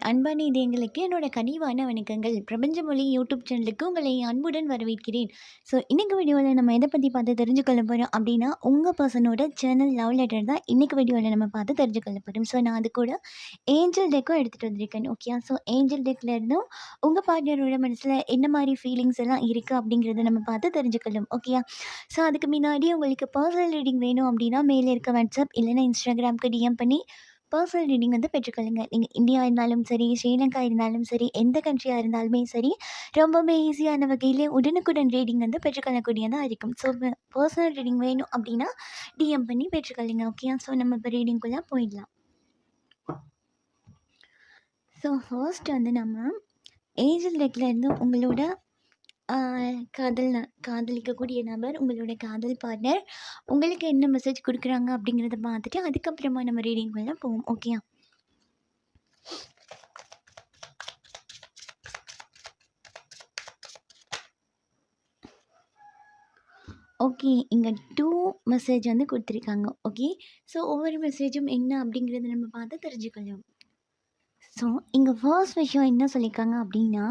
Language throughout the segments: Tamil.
அன்பான இதயங்களுக்கு என்னோட கனிவான வணக்கங்கள். பிரபஞ்ச மொழி யூடியூப் சேனலுக்கு உங்களை அன்புடன் வரவேற்கிறேன். ஸோ இன்னைக்கு வீடியோவில் நம்ம எதை பற்றி பார்த்து தெரிஞ்சுக்கொள்ள போகிறோம் அப்படின்னா, உங்கள் பர்சனோட சேனல் லவ் லெட்டர் தான் இன்னைக்கு வீடியோவில் நம்ம பார்த்து தெரிஞ்சுக்கொள்ள போகிறோம். ஸோ நான் அது கூட ஏஞ்சல் டெக்கும் எடுத்துகிட்டு வந்திருக்கேன். ஓகே, ஸோ ஏஞ்சல் டெக்கில் இருந்தும் உங்கள் பார்ட்னரோட மனசில் என்ன மாதிரி ஃபீலிங்ஸ் எல்லாம் இருக்குது அப்படிங்கிறத நம்ம பார்த்து தெரிஞ்சுக்கலாம். ஓகேயா? ஸோ அதுக்கு முன்னாடி உங்களுக்கு பர்சனல் ரீடிங் வேணும் அப்படின்னா மேலே இருக்க வாட்ஸ்அப் இல்லைன்னா இன்ஸ்டாகிராமுக்கு டிஎம் பண்ணி பர்சனல் ரீடிங் வந்து பெற்றுக்கொள்ளுங்க. நீங்கள் இந்தியா இருந்தாலும் சரி, ஸ்ரீலங்கா இருந்தாலும் சரி, எந்த கண்ட்ரியாக இருந்தாலுமே சரி, ரொம்பவே ஈஸியான வகையிலே உடனுக்குடன் ரீடிங் வந்து பெற்றுக்கொள்ளக்கூடியதாக இருக்கும். ஸோ பர்சனல் ரீடிங் வேணும் அப்படின்னா டிஎம் பண்ணி பெற்றுக்கொள்ளுங்க. ஓகே, ஸோ நம்ம இப்போ ரீடிங்குள்ளே போயிடலாம். ஸோ ஃபர்ஸ்ட் வந்து நம்ம ஏஞ்சல் டெக்கில் இருந்து உங்களோட காதலிக்கக்கூடிய நபர், உங்களோட காதல் பார்ட்னர் உங்களுக்கு என்ன மெசேஜ் கொடுக்குறாங்க அப்படிங்கிறத பார்த்துட்டு அதுக்கப்புறமா நம்ம ரீடிங்குள்ளே போவோம். ஓகேயா? ஓகே, இங்கே 2 மெசேஜ் வந்து கொடுத்துருக்காங்க. ஓகே, ஸோ ஒவ்வொரு மெசேஜும் என்ன அப்படிங்கிறத நம்ம பார்த்து தெரிஞ்சுக்கலாம். ஸோ இங்கே ஃபர்ஸ்ட் விஷயம் என்ன சொல்லியிருக்காங்க அப்படின்னா,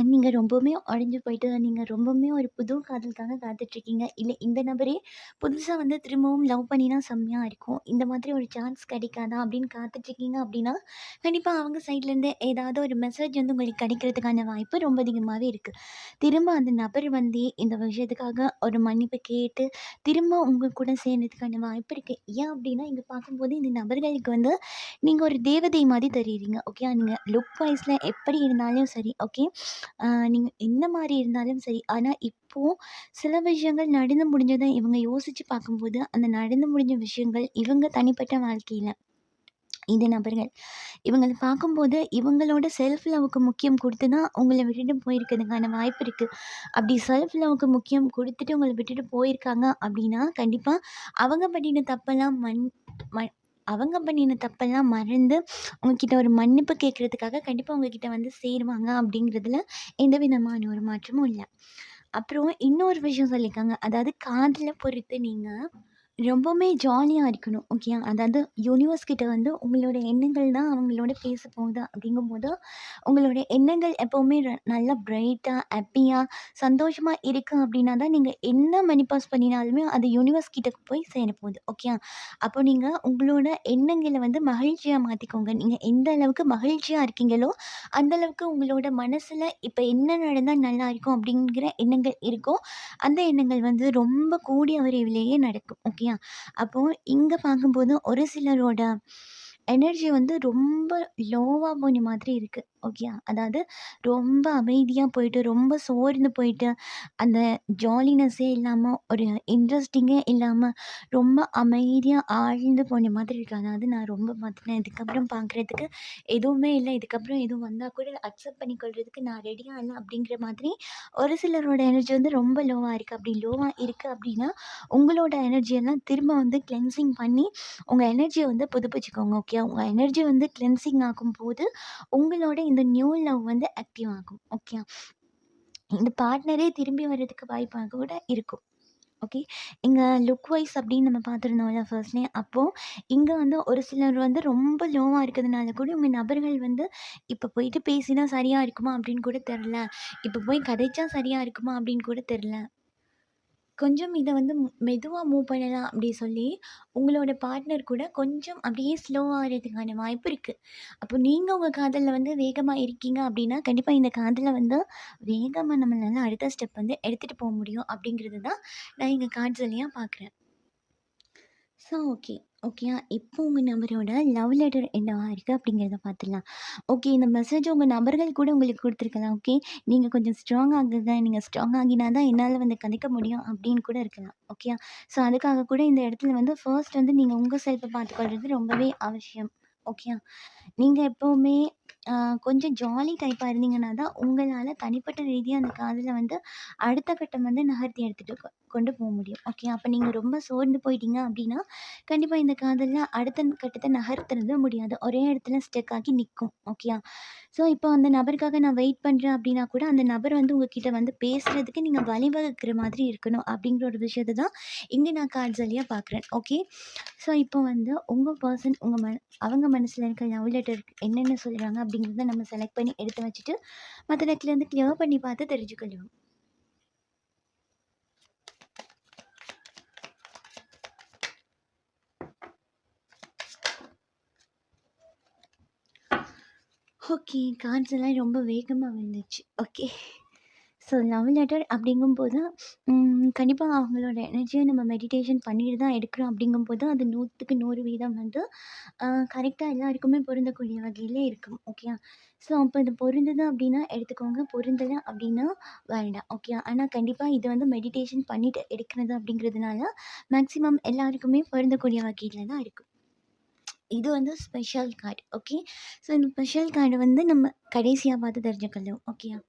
நீங்கள் ரொம்பவுமே உடஞ்சி போயிட்டு நீங்கள் ரொம்பவுமே ஒரு புது காதலுக்காக காத்துட்ருக்கீங்க. இல்லை இந்த நபரே புதுசாக வந்து திரும்பவும் லவ் பண்ணினா செம்மையாக இருக்கும், இந்த மாதிரி ஒரு சான்ஸ் கிடைக்காதா அப்படின்னு காத்துட்ருக்கீங்க அப்படின்னா, கண்டிப்பாக அவங்க சைட்லேருந்து ஏதாவது ஒரு மெசேஜ் வந்து உங்களுக்கு கிடைக்கிறதுக்கான வாய்ப்பு ரொம்ப அதிகமாகவே இருக்குது. திரும்ப அந்த நபர் வந்து இந்த விஷயத்துக்காக ஒரு மன்னிப்பு கேட்டு திரும்ப உங்கள் கூட சேர்றதுக்கான வாய்ப்பு இருக்குது. ஏன் அப்படின்னா இங்கே பார்க்கும்போது இந்த நபர்களுக்கு வந்து நீங்கள் ஒரு தேவதை மாதிரி தெரியுறீங்க. ஓகே, நீங்கள் லுக் வைஸில் எப்படி இருந்தாலும் சரி, ஓகே, நீங்கள் எந்த மாதிரி இருந்தாலும் சரி, ஆனால் இப்போது சில விஷயங்கள் நடந்து முடிஞ்சதை இவங்க யோசித்து பார்க்கும்போது அந்த நடந்து முடிஞ்ச விஷயங்கள் இவங்க தனிப்பட்ட வாழ்க்கையில் இந்த நபர்கள் இவங்கள பார்க்கும்போது இவங்களோட செல்ஃப் லவ்வுக்கு முக்கியம் கொடுத்து தான் உங்களை விட்டுட்டு போயிருக்கிறதுக்கான வாய்ப்பு இருக்குது. அப்படி செல்ஃப் லவ்வுக்கு முக்கியம் கொடுத்துட்டு உங்களை விட்டுட்டு போயிருக்காங்க அப்படின்னா கண்டிப்பாக அவங்க பண்ணின தப்பெல்லாம் அவங்க பண்ணின தப்பெல்லாம் மறந்து உங்ககிட்ட ஒரு மன்னிப்பு கேட்குறதுக்காக கண்டிப்பாக உங்ககிட்ட வந்து சேருவாங்க அப்படிங்கிறதுல எந்த விதமான ஒரு மாற்றமும் இல்லை. அப்புறம் இன்னொரு விஷயம் சொல்லியிருக்காங்க, அதாவது காதலை பொறுத்து நீங்கள் ரொம்பவுமே ஜாலியாக இருக்கணும். ஓகே, அதாவது யூனிவர்ஸ் கிட்ட வந்து உங்களோட எண்ணங்கள் தான் அவங்களோட பேச போகுது அப்படிங்கும்போது உங்களோட எண்ணங்கள் எப்போவுமே நல்லா பிரைட்டாக ஹாப்பியாக சந்தோஷமாக இருக்குது அப்படின்னா தான் நீங்கள் என்ன மனிபாஸ் பண்ணினாலுமே அது யூனிவர்ஸ் கிட்ட போய் சேரப்போகுது. ஓகே, அப்போ நீங்கள் உங்களோட எண்ணங்களை வந்து மகிழ்ச்சியாக மாற்றிக்கோங்க. நீங்கள் எந்த அளவுக்கு மகிழ்ச்சியாக இருக்கீங்களோ அந்த அளவுக்கு உங்களோட மனசில் இப்போ என்ன நடந்தால் நல்லா இருக்கும் அப்படிங்கிற எண்ணங்கள் இருக்கோ அந்த எண்ணங்கள் வந்து ரொம்ப கூடிய விரைவிலேயே நடக்கும். ஓகேயா? அப்போது இங்கே பார்க்கும்போது ஒரு சிலரோட எனர்ஜி வந்து ரொம்ப லோவாக போன மாதிரி இருக்குது. ஓகேயா? அதாவது ரொம்ப அமைதியாக போயிட்டு ரொம்ப சோர்ந்து போயிட்டு அந்த ஜாலினஸ்ஸே இல்லாமல் ஒரு இன்ட்ரெஸ்டிங்கே இல்லாமல் ரொம்ப அமைதியாக ஆழ்ந்து போன மாதிரி இருக்கு. அதாவது நான் ரொம்ப பார்த்துட்டேன், இதுக்கப்புறம் பார்க்குறதுக்கு எதுவுமே இல்லை, இதுக்கப்புறம் எதுவும் வந்தால் கூட அக்செப்ட் பண்ணிக்கொள்றதுக்கு நான் ரெடியாக இல்லை அப்படிங்கிற மாதிரி ஒரு சிலரோட எனர்ஜி வந்து ரொம்ப லோவாக இருக்குது. அப்படி லோவாக இருக்குது அப்படின்னா உங்களோட எனர்ஜியெல்லாம் திரும்ப வந்து கிளென்சிங் பண்ணி உங்கள் எனர்ஜியை வந்து புதுப்பிச்சுக்கோங்க. ஓகே, உங்கள் எனர்ஜி வந்து கிளென்சிங் ஆகும்போது உங்களோட இந்த நியூ லவ் வந்து ஆக்டிவ் ஆகும். ஓகே, இந்த பார்ட்னரே திரும்பி வர்றதுக்கு வாய்ப்பாக கூட இருக்கும். ஓகே, இங்கே லுக் வைஸ் அப்படின்னு நம்ம பார்த்துருந்தோம்ல ஃபர்ஸ்ட்லேயே, அப்போது இங்கே வந்து ஒரு சிலர் வந்து ரொம்ப லோவாக இருக்கிறதுனால கூட உங்கள் நபர்கள் வந்து இப்போ போயிட்டு பேசினா சரியாக இருக்குமா அப்படின்னு கூட தெரில, இப்போ போய் கதைச்சா சரியாக இருக்குமா அப்படின்னு கூட தெரில, கொஞ்சம் இதை வந்து மெதுவாக மூவ் பண்ணலாம் அப்படி சொல்லி உங்களோட பார்ட்னர் கூட கொஞ்சம் அப்படியே ஸ்லோ ஆகிறதுக்கான வாய்ப்பு இருக்குது. அப்போ நீங்கள் உங்கள் காதலில் வந்து வேகமாக இருக்கீங்க அப்படின்னா கண்டிப்பாக இந்த காதலை வந்து வேகமாக நம்மளால அடுத்த ஸ்டெப் வந்து எடுத்துகிட்டு போக முடியும் அப்படிங்கிறது தான் நான் இங்கே காட்ஸ்லையாக பார்க்குறேன். ஸோ ஓகே, ஓகேயா? இப்போ உங்கள் நபரோட லவ் லெட்டர் என்னவா இருக்குது அப்படிங்கிறத பார்த்துடலாம். ஓகே, இந்த மெசேஜ் உங்கள் நபர்கள் கூட உங்களுக்கு கொடுத்துருக்கலாம். ஓகே, நீங்கள் கொஞ்சம் ஸ்ட்ராங் ஆகுங்க, நீங்கள் ஸ்ட்ராங் ஆகினா தான் என்னால் வந்து கணிக்க முடியும் அப்படின்னு கூட இருக்கலாம். ஓகேயா? ஸோ அதுக்காக கூட இந்த இடத்துல வந்து ஃபர்ஸ்ட் வந்து நீங்கள் உங்கள் செல்ஃபை பார்த்துக்கொள்வது ரொம்பவே அவசியம். ஓகேயா? நீங்கள் எப்போவுமே கொஞ்சம் ஜாலி டைப்பாக இருந்தீங்கன்னா தான் உங்களால் தனிப்பட்ட ரீதியாக அந்த காதலை வந்து அடுத்த கட்டம் வந்து நகர்த்தி எடுத்துகிட்டு கொண்டு போ முடியும். ஓகே. அப்ப நீங்க ரொம்ப சோர்ந்து போயிட்டீங்க அப்படின்னா, கண்டிப்பா இந்த காதல்ல அடுத்த கட்டத்த நகர்த்துறது முடியாது. ஒரே இடத்துல ஸ்டக் ஆகி நிக்கும். ஓகேயா? ஸோ, இப்போ அந்த நபருக்காக நான் வெயிட் பண்றேன் அப்படின்னா கூட, அந்த நபர் வந்து உங்ககிட்ட வந்து பேசுறதுக்கு நீங்க வழிவகுக்கிற மாதிரி இருக்கணும். அப்படிங்கிற ஒரு விஷயத்த தான் இங்க நான் கார்ட்ஸ் வழியா பார்க்குறேன். ஓகே. ஸோ, இப்போ வந்து உங்க பெர்சன் அவங்க மனசுல இருக்க லவ் லெட்டர் என்னென்ன சொல்றாங்க அப்படிங்கிறத நம்ம செலக்ட் பண்ணி எடுத்து வச்சுட்டு, மத்த டெக்லேருந்து கிளியர் பண்ணி பார்த்து தெரிஞ்சுக்கலாம். ஓகே. கார்ட்ஸ் எல்லாம் ரொம்ப வேகமா விழுந்துச்சு. ஓகே. ஸோ லவ் லெட்டர் அப்படிங்கும்போது, கண்டிப்பா அவங்களோட எனர்ஜிய நம்ம மெடிடேஷன் பண்ணிட்டு தான் எடுக்கிறோம் அப்படிங்கும்போது, அது 100க்கு 100% வந்து கரெக்ட்டா எல்லாருக்குமே பொருந்தக்கூடிய வகையில இருக்கும். ஓகேயா? ஸோ அப்போ இது பொருந்துது அப்படின்னா எடுத்துக்கோங்க. பொருந்தல அப்படின்னா வேண்டாம். ஓகேயா? ஆனா கண்டிப்பா இது வந்து மெடிடேஷன் பண்ணிட்டு எடுக்கிறது அப்படிங்கிறதுனால, மேக்ஸிமம் எல்லாருக்குமே பொருந்தக்கூடிய வகையில தான் இருக்கும். இது வந்து ஸ்பெஷல் கார்ட். ஓகே. ஸோ இந்த ஸ்பெஷல் கார்டு வந்து நம்ம கடைசியா பார்த்து தெரிஞ்சுக்கலாம். ஓகேயா?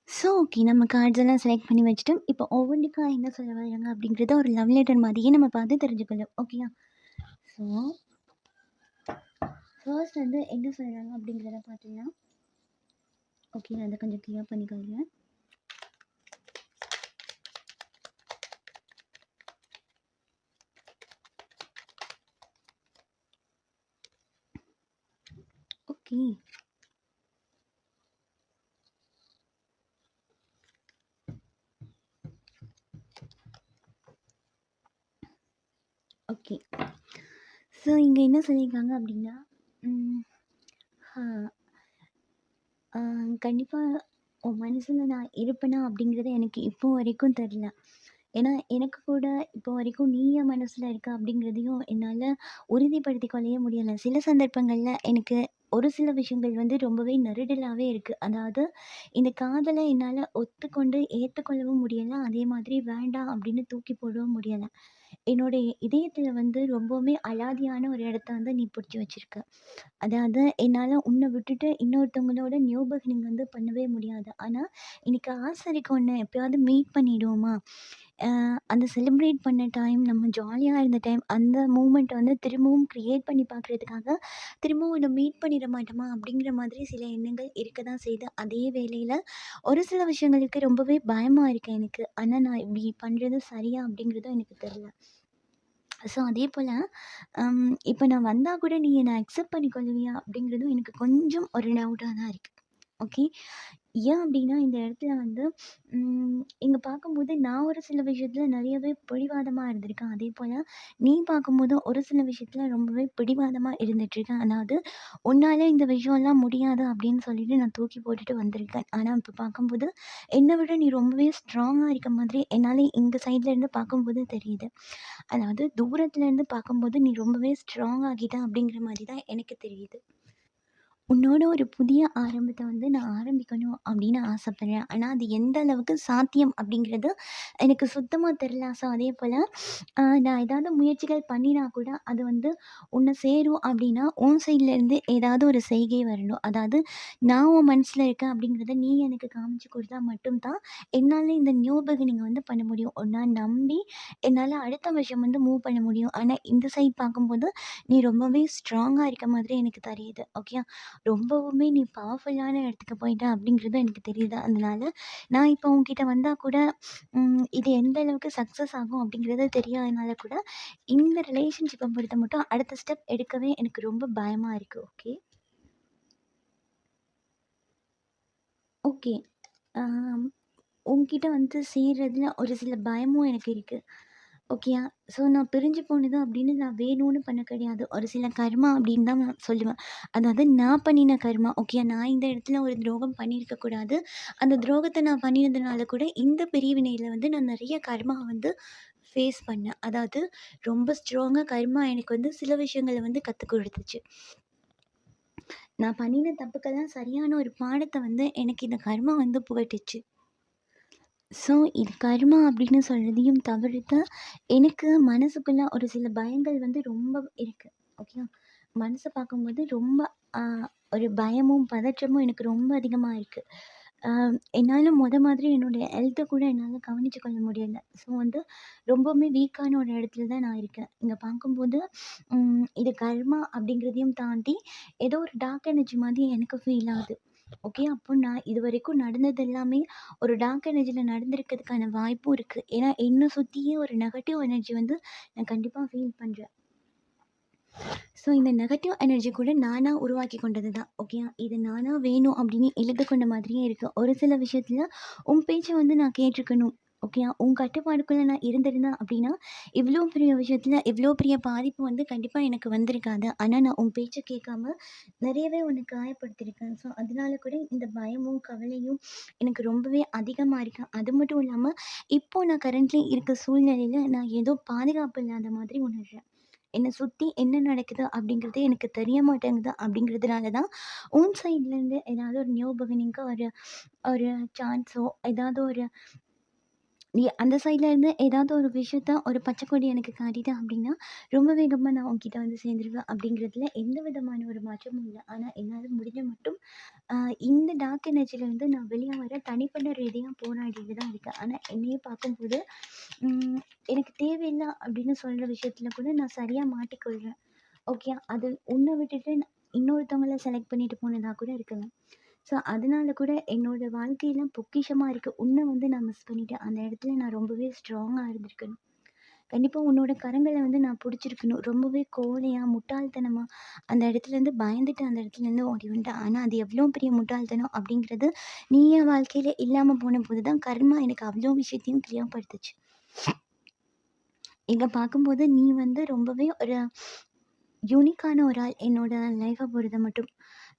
So okay. நம்ம கார்ட்ஸ் எல்லாம் செலக்ட் பண்ணி வச்சுட்டோம். இப்போ ஒவ்வொன்னுக்கா என்ன சொல்ல வராங்க அப்படிங்கிறத ஒரு லவ் லெட்டர் மாதிரியே நம்ம பார்த்து தெரிஞ்சுக்கலாம். ஓகேயா? ஸோ ஃபர்ஸ்ட் வந்து என்ன சொல்றாங்க அப்படிங்கிறத பார்த்தீங்கன்னா, ஓகே. நான் அத கொஞ்சம் கிளியர் பண்ணிக்கிறேன். ஓகே. ஓகே. ஸோ இங்க என்ன சொல்லியிருக்காங்க அப்படின்னா, ம் அ ஆ கண்டிப்பா உன் மனசுல நான் இருப்பேனா அப்படிங்கிறது எனக்கு இப்போ வரைக்கும் தெரியல. ஏன்னா, எனக்கு கூட இப்போ வரைக்கும் நீ என் மனசுல இருக்க அப்படிங்கிறதையும் என்னால உறுதிப்படுத்திக் கொள்ளவே முடியல. சில சந்தர்ப்பங்கள்ல எனக்கு ஒரு சில விஷயங்கள் வந்து ரொம்பவே நெருடலாவே இருக்கு. அதாவது இந்த காதல என்னால ஒத்துக்கொண்டு ஏத்துக்கொள்ளவும் முடியல. அதே மாதிரி வேண்டாம் அப்படின்னு தூக்கி போடவும் முடியல. என்னுடைய இதயத்துல வந்து ரொம்பவுமே அலாதியான ஒரு இடத்த வந்து நீ புடிச்சு வச்சிருக்க. அதாவது என்னால உன்ன விட்டுட்டு இன்னொருத்தவங்களோட ஞாபகம் வந்து பண்ணவே முடியாது. ஆனா, எனக்கு ஆசை இருக்கு உன்ன எப்பயாவது மீட் பண்ணிடுவோமா? அந்த செலிப்ரேட் பண்ண டைம், நம்ம ஜாலியா இருந்த டைம், அந்த மூமெண்ட் வந்து திரும்பவும் கிரியேட் பண்ணி பார்க்குறதுக்காக, திரும்பவும் உன்ன மீட் பண்ணிட மாட்டோமா? அப்படிங்கிற மாதிரி சில எண்ணங்கள் இருக்க தான் செய்யுது. அதே வேளையில ஒரு சில விஷயங்களுக்கு ரொம்பவே பயமா இருக்கு எனக்கு. ஆனா, நான் இப்படி பண்றது சரியா? அப்படிங்கிறதும் எனக்கு தெரியல. ஸோ அதேபோல இப்போ நான் வந்தா கூட நீ என்ன அக்செப்ட் பண்ணிக்கொள்ளுவியா? அப்படிங்கிறதும் எனக்கு கொஞ்சம் ஒரு டவுட்டா தான் இருக்கு. ஓகே. ஏன் அப்படின்னா, இந்த இடத்துல வந்து இங்க பார்க்கும்போது நான் ஒரு சில விஷயத்துல நெறையவே பிடிவாதமா இருந்திருக்கேன். அதேபோல நீ பார்க்கும்போது ஒரு சில விஷயத்துல ரொம்பவே பிடிவாதமா இருந்துட்டுருக்கேன். அதாவது உன்னால இந்த விஷயம்லாம் முடியாது அப்படின்னு சொல்லிட்டு நான் தூக்கி போட்டுட்டு வந்திருக்கேன். ஆனா இப்ப பார்க்கும்போது என்ன விட நீ ரொம்பவே ஸ்ட்ராங்கா இருக்க மாதிரி என்னால இந்த சைட்ல இருந்து பார்க்கும்போது தெரியுது. அதாவது தூரத்துல இருந்து பார்க்கும்போது நீ ரொம்பவே ஸ்ட்ராங் ஆகிட்ட அப்படிங்கிற மாரி தான் எனக்கு தெரியுது. உன்னோட ஒரு புதிய ஆரம்பத்த வந்து நான் ஆரம்பிக்கணும் அப்படின்னு ஆசைப்படுறேன். ஆனா, அது எந்த அளவுக்கு சாத்தியம் அப்படிங்கிறது எனக்கு சுத்தமா தெரியல. ஸோ, அதேபோல நான் ஏதாவது முயற்சிகள் பண்ணினா கூட, அது வந்து உன்ன சேரும் அப்படின்னா, உன் சைட்லேருந்து ஏதாவது ஒரு செய்கை வரணும். அதாவது நான் உன் மனசுல இருக்கேன் அப்படிங்கிறத நீ எனக்கு காமிச்சு குடுத்தா மட்டும் தான், என்னால இந்த நியூ பிகினிங் வந்து பண்ண முடியும். உன்ன நம்பி என்னால அடுத்த விஷயம் வந்து மூவ் பண்ண முடியும். ஆனா, இந்த சைட் பார்க்கும்போது, நீ ரொம்பவே ஸ்ட்ராங்கா இருக்க மாதிரி எனக்கு தெரியுது. ஓகே. ரொம்பவுமே நீ பவர்ஃபுல்லான இடத்துக்கு போயிட்ட அப்படிங்கிறது எனக்கு தெரியுது. அதனால நான் இப்போ உன்கிட்ட வந்தா கூட, இது எந்த அளவுக்கு சக்ஸஸ் ஆகும் அப்படிங்கிறது தெரியாதனால கூட, இந்த ரிலேஷன்ஷிப்ப பொறுத்த மட்டும் அடுத்த ஸ்டெப் எடுக்கவே எனக்கு ரொம்ப பயமா இருக்கு. ஓகே. ஓகே. ஆம். உன்கிட்ட வந்து சேர்றதுல ஒரு சில பயமும் எனக்கு இருக்கு. ஓகேயா? ஸோ நான் பிரிஞ்சு போனது அப்படின்னு நான் வேணும்னு பண்ண கிடையாது. ஒரு சில கர்மா அப்படின்னு தான் நான் சொல்லுவேன். அதாவது நான் பண்ணின கர்மா. ஓகேயா? நான் இந்த இடத்துல ஒரு துரோகம் பண்ணியிருக்க கூடாது. அந்த துரோகத்த நான் பண்ணினதுனால கூட இந்த பிரிவினையில வந்து நான் நெறைய கர்மா வந்து ஃபேஸ் பண்ணேன். அதாவது ரொம்ப ஸ்ட்ராங்கா கர்மா எனக்கு வந்து சில விஷயங்கள வந்து கத்துக் குடுத்துச்சு. நான் பண்ணின தப்புக்கெல்லாம் சரியான ஒரு பாடத்த வந்து எனக்கு இந்த கர்மா வந்து புகட்டுச்சு. ஸோ, இது கர்மா அப்படின்னு சொல்றதையும் தவிர்த்து, எனக்கு மனசுக்குள்ள ஒரு சில பயங்கள் வந்து ரொம்ப இருக்கு. ஓகேவா? மனச பார்க்கும்போது ரொம்ப அ ஒரு பயமும், பதற்றமும் எனக்கு ரொம்ப அதிகமா இருக்கு. என்னால மாதிரி என்னுடைய ஹெல்த்த கூட என்னால கவனிச்சுக்கொள்ள முடியல. ஸோ வந்து ரொம்பவுமே வீக்கான ஒரு இடத்துல தான் நான் இருக்கேன். இங்க பார்க்கும்போது இது கர்மா அப்படிங்கிறதையும் தாண்டி ஏதோ ஒரு டார்க் எனர்ஜி மாதிரி எனக்கு ஃபீல் ஆகுது. ஓகே. அப்போ நான் இதுவரைக்கும் நடந்தது எல்லாமே ஒரு டார்க் எனர்ஜில நடந்திருக்கிறதுக்கான வாய்ப்பும் இருக்கு. ஏன்னா என்ன சுத்தியே ஒரு நெகட்டிவ் எனர்ஜி வந்து நான் கண்டிப்பா ஃபீல் பண்றேன். ஸோ இந்த நெகட்டிவ் எனர்ஜி கூட நானா உருவாக்கி கொண்டது தான். ஓகேயா? இது நானா வேணும் அப்படின்னு எழுதிக்கொண்ட மாதிரியே இருக்கு. ஒரு சில விஷயத்துல உன் பேச்ச வந்து நான் கேட்டுருக்கணும். ஓகேயா? உன் கட்டுப்பாடுக்குள்ள நான் இருந்திருந்தேன் அப்படின்னா, இவ்ளோ பெரிய விஷயத்துல இவ்ளோ பெரிய பாதிப்பு வந்து கண்டிப்பா எனக்கு வந்திருக்காது. ஆனா நான் உன் பேச்ச கேட்காம நிறையவே உன்ன காயப்படுத்தியிருக்கேன். ஸோ அதனால கூட இந்த பயமும், கவலையும் எனக்கு ரொம்பவே அதிகமா இருக்கு. அது மட்டும் இல்லாம, இப்போ நான் கரண்ட்லி இருக்க சூழ்நிலையில நான் ஏதோ பாதுகாப்பு இல்லாத மாதிரி உணர்றேன். என்ன சுத்தி என்ன நடக்குது அப்படிங்கிறதே எனக்கு தெரிய மாட்டேங்குது அப்படிங்கிறதுனால தான், உன் சைட்லேருந்து ஏதாவது ஒரு நியூ பிகினிங்க்கு ஒரு ஒரு சான்ஸோ, ஏதாவது ஒரு நீ அந்த சைட்லேருந்து ஏதாவது ஒரு விஷயத்த ஒரு பச்சை கொடி எனக்கு காட்டிட்ட அப்படின்னா, ரொம்ப வேகமா நான் உன்கிட்ட வந்து சேர்ந்துருவேன் அப்படிங்கிறதுல எந்த விதமான ஒரு மாற்றமும் இல்ல. ஆனா என்னால முடிஞ்ச மட்டும் அ இந்த டார்க் எனர்ஜிலேருந்து நான் வெளிய வர தனிப்பட்ட ரீதியா போராடிட்டு தான் இருக்கேன். ஆனா என்னைய பார்க்கும்போது, ம் எனக்கு தேவையில்ல அப்படின்னு சொல்ற விஷயத்துல கூட நான் சரியா மாட்டிக்கொள்றேன். ஓகே. அது உன்ன விட்டுட்டு இன்னொருத்தவங்கள செலக்ட் பண்ணிட்டு போனதா கூட இருக்கலாம். ஸோ, அதனால கூட என்னோட வாழ்க்கையில பொக்கிஷமா இருக்க உன்ன வந்து நான் மிஸ் பண்ணிட்டேன். அந்த இடத்துல நான் ரொம்பவே ஸ்ட்ராங்கா இருந்திருக்கணும். கண்டிப்பா உன்னோட கரங்கள வந்து நான் புடிச்சிருக்கணும். ரொம்பவே கோழையா, முட்டாள்தனமா அந்த இடத்துலேருந்து பயந்துட்டு அந்த இடத்துலேருந்து ஓடி வந்துட்டேன். ஆனா, அது எவ்ளோ பெரிய முட்டாள்தனம் அப்படிங்கிறது நீ என் வாழ்க்கையில இல்லாம போனபோது தான் கர்மா எனக்கு அவ்ளோ விஷயத்தையும் தெரியப்படுத்துச்சு. இங்க பார்க்கும்போது நீ வந்து ரொம்பவே ஒரு யூனிக்கான ஒரு ஆள் என்னோட லைஃப்ப பொறுத்த மட்டும்.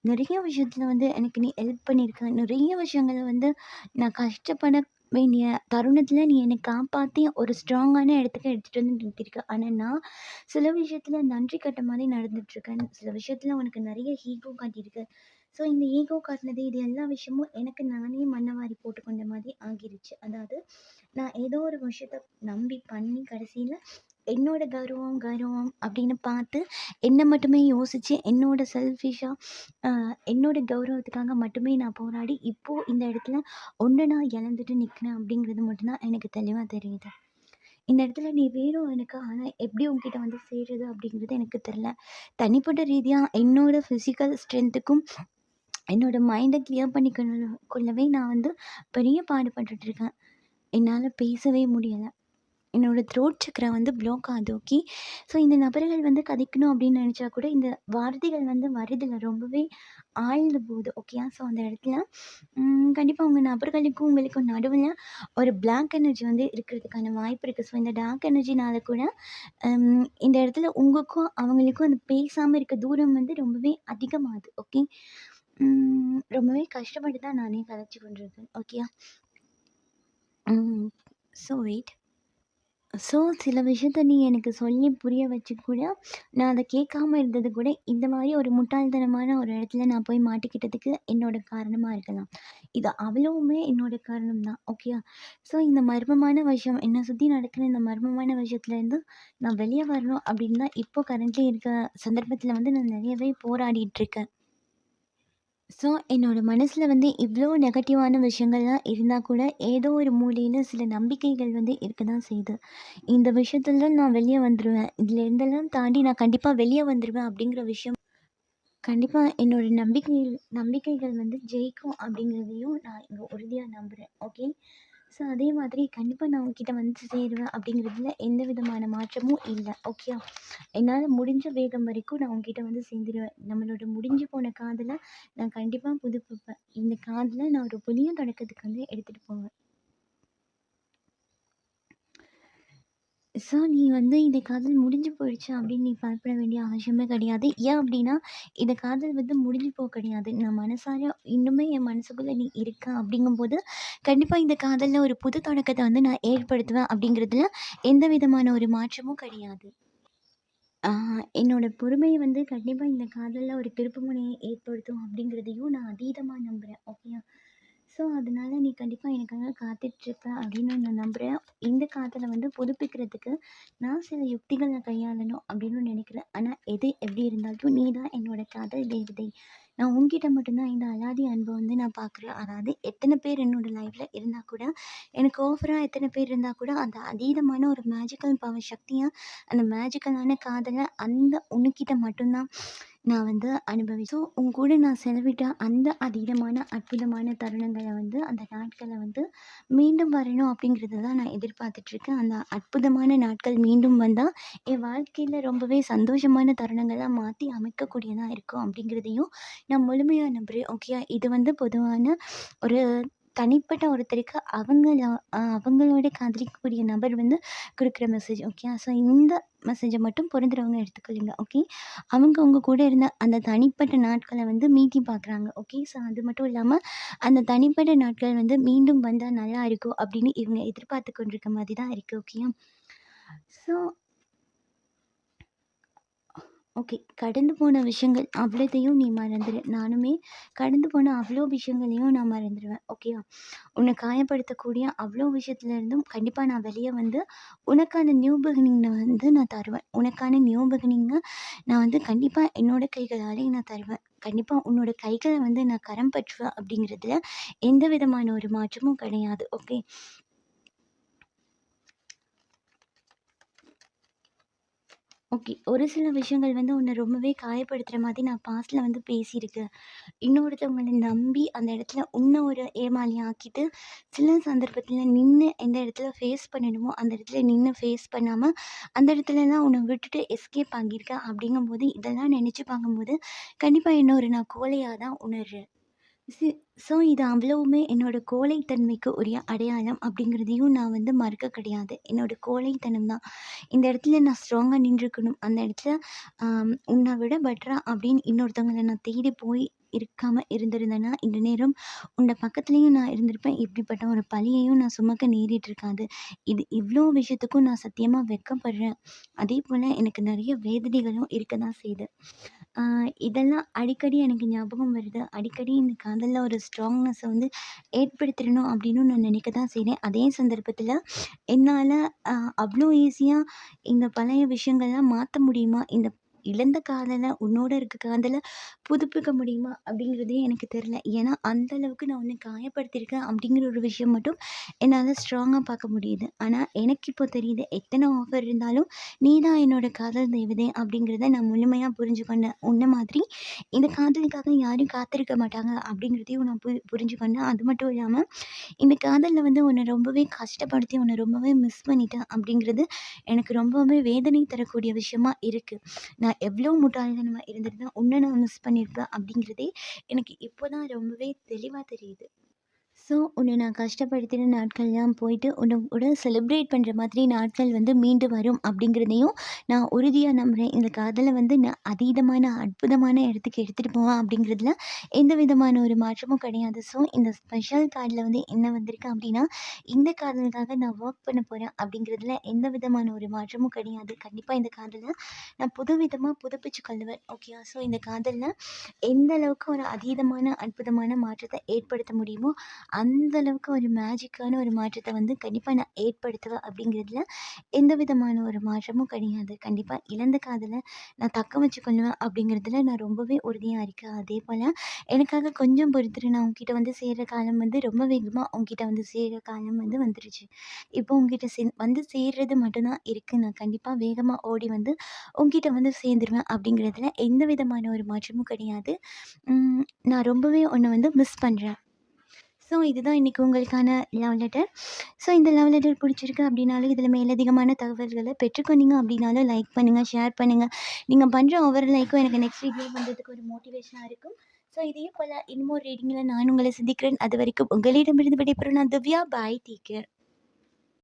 நிறைய விஷயத்துல வந்து எனக்கு நீ ஹெல்ப் பண்ணியிருக்க. நிறைய விஷயங்கள வந்து நான் கஷ்டப்பட வேண்டிய தருணத்துல நீ என்னை காப்பாத்தி ஒரு ஸ்ட்ராங்கான இடத்துக்கு எடுத்துட்டு வந்து நிறுத்தியிருக்க. ஆனா நான் சில விஷயத்துல நன்றி கெட்ட மாதிரி நடந்துட்டுருக்கேன். சில விஷயத்துல உனக்கு நிறைய ஈகோ காட்டியிருக்கேன். ஸோ இந்த ஈகோ காட்டினது இது எல்லா விஷயமும் எனக்கு நானே மண்ண வாரி போட்டுக்கொண்ட மாதிரி ஆகிருச்சு. அதாவது நான் ஏதோ ஒரு விஷயத்த நம்பி பண்ணி கடைசியில என்னோட கௌரவம், கௌரவம் அப்படின்னு பார்த்து என்ன மட்டுமே யோசிச்சு என்னோட செல்ஃபிஷா என்னோட கௌரவத்துக்காக மட்டுமே நான் போராடி, இப்போ இந்த இடத்துல ஒண்ண நான் இழந்துட்டு நிக்கிறேன் அப்படிங்கிறது மட்டும் தான் எனக்கு தெளிவா தெரியுது. இந்த இடத்துல நீ வேணும் எனக்கு. ஆனா எப்படி உன்கிட்ட வந்து சேர்றது அப்படிங்கிறது எனக்கு தெரியல. தனிப்பட்ட ரீதியா என்னோட ஃபிசிக்கல் ஸ்ட்ரென்த்துக்கும், என்னோட மைண்ட கிளியர் கொள்ளவே நான் வந்து பெரிய பாடுபட்டுட்டு இருக்கேன். என்னால பேசவே முடியல. என்னோட த்ரோட் சக்ரா வந்து ப்ளாக் ஆகுது. ஓகே. ஸோ இந்த நபர்கள் வந்து கதைக்கணும் அப்படின்னு நினச்சா கூட இந்த வார்த்தைகள் வந்து வரதில்ல. ரொம்பவே ஆழ்ந்து போகுது. ஓகேயா. ஸோ அந்த இடத்துல கண்டிப்பாக உங்கள் நபர்களுக்கும் உங்களுக்கும் நடுவில் ஒரு பிளாக் எனர்ஜி வந்து இருக்கிறதுக்கான வாய்ப்பு இருக்குது. ஸோ இந்த டார்க் எனர்ஜினால கூட இந்த இடத்துல உங்களுக்கும் அவங்களுக்கும் அந்த பேசாமல் இருக்க தூரம் வந்து ரொம்பவே அதிகமாகுது. ஓகே. ரொம்பவே கஷ்டப்பட்டு தான் நானே கதைச்சு கொண்டிருக்கேன். ஓகேயா. So wait. ஸோ, சில விஷயத்த நீ எனக்கு சொல்லி புரிய வச்சு கூட, நான் அத கேட்காம இருந்தது கூட, இந்த மாரி ஒரு முட்டாள்தனமான ஒரு இடத்துல நான் போய் மாட்டிக்கிட்டதுக்கு என்னோட காரணமா இருக்கலாம். இது அவ்வளவுமே என்னோட காரணம் தான். ஓகேயா? ஸோ, இந்த மர்மமான விஷயம் என்ன சுத்தி நடக்கிற இந்த மர்மமான விஷயத்துலேருந்து நான் வெளிய வரணும் அப்படின்னு தான் இப்போ கரண்ட்லி இருக்க சந்தர்ப்பத்தில வந்து நான் நிறையவே போராடிட்டுருக்கேன். ஸோ, என்னோட மனசுல வந்து இவ்ளோ நெகட்டிவான விஷயங்கள்லாம் இருந்தா கூட, ஏதோ ஒரு மூலையில சில நம்பிக்கைகள் வந்து இருக்க தான் செய்யுது. இந்த விஷயத்துல நான் வெளிய வந்துருவேன். இதுல இருந்தெல்லாம் தாண்டி நான் கண்டிப்பா வெளிய வந்துருவேன் அப்படிங்கிற விஷயம் கண்டிப்பா என்னோட நம்பிக்கைகள் வந்து ஜெயிக்கும் அப்படிங்கிறதையும் நான் இங்க உறுதியா நம்புறேன். ஓகே. ஸோ அதே மாதிரி கண்டிப்பா நான் உன்கிட்ட வந்து சேருவேன் அப்படிங்கிறதுல எந்த விதமான மாற்றமும் இல்ல. ஓகேயா? என்னால முடிஞ்ச வேகம் வரைக்கும் நான் உன்கிட்ட வந்து சேர்ந்துருவேன். நம்மளோட முடிஞ்சு போன காதல நான் கண்டிப்பா புதுப்பிப்பேன். இந்த காதல நான் ஒரு புதிய தொடக்கத்துக்கு வந்து எடுத்துட்டு போவேன். ஸோ, நீ வந்து இந்த காதல் முடிஞ்சு போயிடுச்சு அப்படின்னு நீ பயப்பட வேண்டிய அவசியமே கிடையாது. ஏன் அப்படின்னா, இந்த காதல் வந்து முடிஞ்சு கிடையாது. நான் மனசார இன்னுமே என் மனசுக்குள்ள நீ இருக்க அப்படிங்கும்போது, கண்டிப்பா இந்த காதல்ல ஒரு புது தொடக்கத்த வந்து நான் ஏற்படுத்துவேன் அப்படிங்கிறதுல எந்த விதமான ஒரு மாற்றமும் கிடையாது. ஆ என்னோட பொறுமை வந்து கண்டிப்பா இந்த காதல்ல ஒரு திருப்புமுனையை ஏற்படுத்தும் அப்படிங்கிறதையும் நான் அதீதமா நம்புறேன். ஓகேயா? ஸோ, அதனால நீ கண்டிப்பா எனக்காக காத்துட்ருப்ப அப்படின்னு நான் நம்புறேன். இந்த காதல வந்து புதுப்பிக்கிறதுக்கு நான் சில யுக்திகள கையாளணும் அப்படின்னு நினைக்கிறேன். ஆனா எது எப்படி இருந்தாலும் நீ தான் என்னோட காதல் தேவதை. நான் உன்கிட்ட மட்டும் தான் இந்த அலாதி அன்ப வந்து நான் பார்க்குறேன். அதாவது எத்தன பேர் என்னோட லைஃப்ல இருந்தா கூட, எனக்கு ஓவரா எத்தன பேர் இருந்தா கூட, அந்த அதீதமான ஒரு மேஜிக்கல் பவர் சக்தியா, அந்த மேஜிக்கலான காதல அந்த உன்கிட்ட மட்டும் தான் நான் வந்து ஸோ உன் கூட நான் செலவிட்ட அந்த அதீதமான அற்புதமான தருணங்கள வந்து, அந்த நாட்கள வந்து மீண்டும் வரணும் அப்படிங்கிறது தான் நான் எதிர்பார்த்துட்ருக்கேன். அந்த அற்புதமான நாட்கள் மீண்டும் வந்தா, என் வாழ்க்கையில ரொம்பவே சந்தோஷமான தருணங்களா மாத்தி அமைக்கக்கூடியதா இருக்கும் அப்படிங்கிறதையும் நான் முழுமையா நம்புறேன். ஓகேயா? இது வந்து பொதுவான ஒரு தனிப்பட்ட ஒருத்தருக்கு அவங்களோட காதலிக்கக்கூடிய நபர் வந்து குடுக்குற மெசேஜ். ஓகேயா? ஸோ இந்த மெசேஜ மட்டும் பொருந்துறவங்க எடுத்துக்கொள்ளுங்க. ஓகே? அவங்க உங்க கூட இருந்த அந்த தனிப்பட்ட நாட்கள வந்து மீட்டி பார்க்குறாங்க. ஓகே? ஸோ அது மட்டும் இல்லாம, அந்த தனிப்பட்ட நாட்கள் வந்து மீண்டும் வந்தா நல்லா இருக்கும் அப்படின்னு இவங்க எதிர்பார்த்து கொண்டிருக்க மாதிரி தான் இருக்கு. ஓகேயா? So okay. கடந்து போன விஷயங்கள் அவ்வளத்தையும் நீ மறந்துரு. நானுமே கடந்து போன அவ்வளோ விஷயங்களையும் நான் மறந்துருவேன். ஓகேயா? உன்ன காயப்படுத்தக்கூடிய அவ்வளோ விஷயத்துலேருந்தும் கண்டிப்பா நான் வெளிய வந்து, உனக்கான நியூ பிகினிங்க வந்து நான் தருவேன். உனக்கான நியூ பிகினிங்க நான் வந்து கண்டிப்பா என்னோட கைகளாலே நான் தருவேன். கண்டிப்பா உன்னோட கைகள வந்து நான் கரம் பற்றுவேன் அப்படிங்கிறதுல எந்த விதமான ஒரு மாற்றமும் கிடையாது. ஓகே. ஓகே. ஒரு சில விஷயங்கள் வந்து உன்ன ரொம்பவே காயப்படுத்துற மாதிரி நான் பாஸ்ட்ல வந்து பேசியிருக்கேன். இன்னொருத்தவங்கள நம்பி அந்த இடத்துல உன்ன ஒரு ஏமாளியா ஆக்கிட்டு, சில சந்தர்ப்பத்தில நின்னு எந்த இடத்துல ஃபேஸ் பண்ணணுமோ, அந்த இடத்துல நின்னு ஃபேஸ் பண்ணாம, அந்த இடத்துலலாம் உன்ன விட்டுட்டு எஸ்கேப் ஆகியிருக்கேன். அப்படிங்கும்போது, இதெல்லாம் நெனச்சு பார்க்கும்போது, கண்டிப்பா என்ன ஒரு நான் கோழையா தான் உணர்றேன். சி ஸோ இது அவ்வளவுமே என்னோட கோழைத்தன்மைக்கு உரிய அடையாளம் அப்படிங்கிறதையும் நான் வந்து மறுக்க கிடையாது. என்னோட கோழைத்தனம் தான். இந்த இடத்துல நான் ஸ்ட்ராங்கா நின்றுக்கணும். அந்த இடத்துல உன்ன விட பெட்டரா அப்படின்னு இன்னொருத்தவங்கள நான் தேடி போய் இருக்காம இருந்திருந்தேன்னா, இந்த நேரம் உன்ன பக்கத்துலயும் நான் இருந்திருப்பேன். இப்படிப்பட்ட ஒரு பழியையும் நான் சுமக்க நேரிட்டு இருக்காது. இது இவ்ளோ விஷயத்துக்கும் நான் சத்தியமா வெட்கப்படுறேன். அதேபோல எனக்கு நெறைய வேதனைகளும் இருக்க தான் செய்யுது. ஆ இதெல்லாம் அடிக்கடி எனக்கு ஞாபகம் வருது. அடிக்கடி இந்த காதல்ல ஒரு ஸ்ட்ராங்னஸ வந்து ஏற்படுத்திறணும் அப்படின்னு நான் நினைக்க தான் செய்றேன். அதே சந்தர்ப்பத்தில என்னால அ அவ்ளோ ஈஸியா இந்த பழைய விஷயங்கள்லாம் மாத்த முடியுமா? இந்த இழந்த காதல உன்னோட இருக்க காதல புதுப்பிக்க முடியுமா? அப்படிங்கிறதே எனக்கு தெரியல. ஏன்னா, அந்த அளவுக்கு நான் உன்ன காயப்படுத்தியிருக்கேன் அப்படிங்கிற ஒரு விஷயம் மட்டும் என்னால ஸ்ட்ராங்கா பார்க்க முடியுது. ஆனா, எனக்கு இப்போ தெரியுது எத்தன ஆஃபர் இருந்தாலும் நீ தான் என்னோட காதல் தேவதை அப்படிங்கிறத நான் முழுமையா புரிஞ்சுக்கொண்டேன். உன்ன மாதிரி இந்த காதலுக்காக யாரும் காத்திருக்க மாட்டாங்க அப்படிங்கிறதையும் நான் புரிஞ்சுக்கொண்டேன். அது மட்டும் இல்லாம இந்த காதல்ல வந்து உன்ன ரொம்பவே கஷ்டப்படுத்தி உன்ன ரொம்பவே மிஸ் பண்ணிட்டேன் அப்படிங்கிறது எனக்கு ரொம்பவே வேதனை தரக்கூடிய விஷயமா இருக்கு. நான் எவ்வளோ முட்டாள்தனமா இருந்திருந்தா உன்ன நான் மிஸ் பண்ணியிருப்பேன் அப்படிங்கிறதே எனக்கு இப்போ தான் ரொம்பவே தெளிவா தெரியுது. ஸோ, உன்ன நான் கஷ்டப்படுத்தின நாட்கள்லாம் போயிட்டு, உன்ன கூட செலிப்ரேட் பண்ற மாதிரி நாட்கள் வந்து மீண்டும் வரும் அப்படிங்கிறதையும் நான் உறுதியா நம்புறேன். இந்த காதல வந்து நான் அதீதமான, அற்புதமான இடத்துக்கு எடுத்துட்டு போவேன் அப்படிங்கிறதுல எந்த விதமான ஒரு மாற்றமும் கிடையாது. ஸோ, இந்த ஸ்பெஷல் கார்ட்ல வந்து என்ன வந்திருக்கு அப்படின்னா, இந்த காதலுக்காக நான் ஒர்க் பண்ண போறேன் அப்படிங்கிறதுல எந்த விதமான ஒரு மாற்றமும் கிடையாது. கண்டிப்பா இந்த காதல நான் புதுவிதமா புதுப்பிச்சு கொள்ளுவேன். ஓகேயா? ஸோ, இந்த காதல்ல எந்த அளவுக்கு ஒரு அதீதமான, அற்புதமான மாற்றத்த ஏற்படுத்த முடியுமோ, அந்த அளவுக்கு ஒரு மேஜிக்கான ஒரு மாற்றத்த வந்து கண்டிப்பா நான் ஏற்படுத்துவேன் அப்படிங்கிறதுல எந்த விதமான ஒரு மாற்றமும் கிடையாது. கண்டிப்பா இழந்த காதல நான் தக்க வச்சுக்கொள்ளுவேன் அப்படிங்கிறதுல நான் ரொம்பவே உறுதியா இருக்கேன். அதேபோல எனக்காக கொஞ்சம் பொறுத்துரு. நான் உன்கிட்ட வந்து சேர்ற காலம் வந்து ரொம்ப வேகமா உன்கிட்ட வந்து சேர்ற காலம் வந்து வந்துருச்சு. இப்போ உன்கிட்ட வந்து சேர்றது மட்டும் தான் இருக்கு. நான் கண்டிப்பா வேகமா ஓடி வந்து உன்கிட்ட வந்து சேர்ந்துருவேன் அப்படிங்கிறதுல எந்த விதமான ஒரு மாற்றமும் கிடையாது. ம் நான் ரொம்பவே உன்ன வந்து மிஸ் பண்றேன். ஸோ இதுதான் இன்னைக்கு உங்களுக்கான லவ் லெட்டர். ஸோ இந்த லவ் லெட்டர் பிடிச்சிருக்கு அப்படின்னாலும், இதில மேலதிகமான தகவல்கள பெற்றுக்கொண்டீங்க அப்படின்னாலும் லைக் பண்ணுங்க, ஷேர் பண்ணுங்க. நீங்க பண்ற ஒவ்வொரு லைக்கும் எனக்கு நெக்ஸ்ட் வீடியோ பண்றதுக்கு ஒரு மோட்டிவேஷனா இருக்கும். ஸோ இதே போல இன்னும் ஒரு ரீடிங்கில நான் உங்கள சந்திக்கிறேன். அதுவரைக்கும் உங்களிடமிருந்து விடைபெறும் நான் திவ்யா. பாய். Take care.